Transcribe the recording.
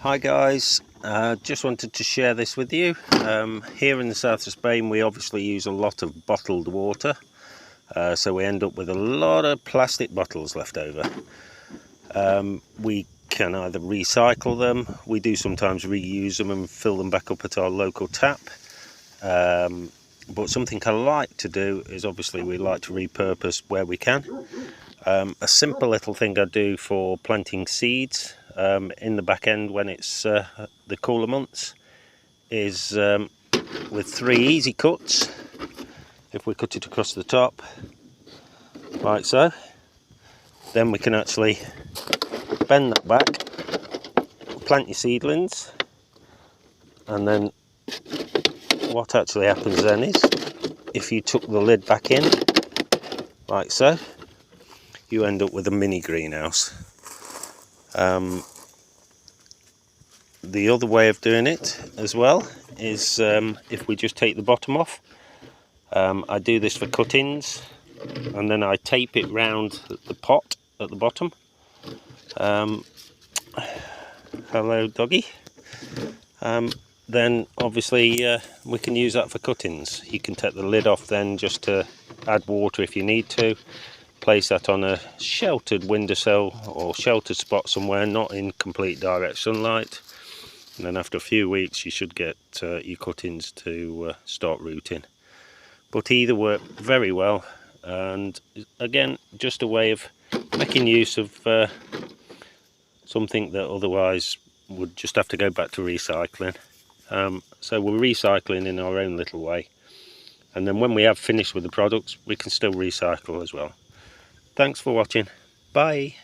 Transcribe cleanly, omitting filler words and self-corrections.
Hi guys, just wanted to share this with you. Here in the south of Spain we obviously use a lot of bottled water, so we end up with a lot of plastic bottles left over. We can either recycle them, we do sometimes reuse them and fill them back up at our local tap, but something I like to do is obviously we like to repurpose where we can. A simple little thing I do for planting seeds in the back end when it's the cooler months is with 3 easy cuts. If we cut it across the top like so, then we can actually bend that back, plant your seedlings, and then what actually happens then is if you tuck the lid back in like so, you end up with a mini greenhouse. The other way of doing it as well is if we just take the bottom off. I do this for cuttings and then I tape it round the pot at the bottom. Hello doggy. Then obviously we can use that for cuttings. You can take the lid off then just to add water if you need to. Place that on a sheltered windowsill or sheltered spot somewhere, not in complete direct sunlight, and then after a few weeks you should get your cuttings to start rooting. But either work very well, and again just a way of making use of something that otherwise would just have to go back to recycling. So we're recycling in our own little way, and then when we have finished with the products we can still recycle as well. Thanks for watching. Bye.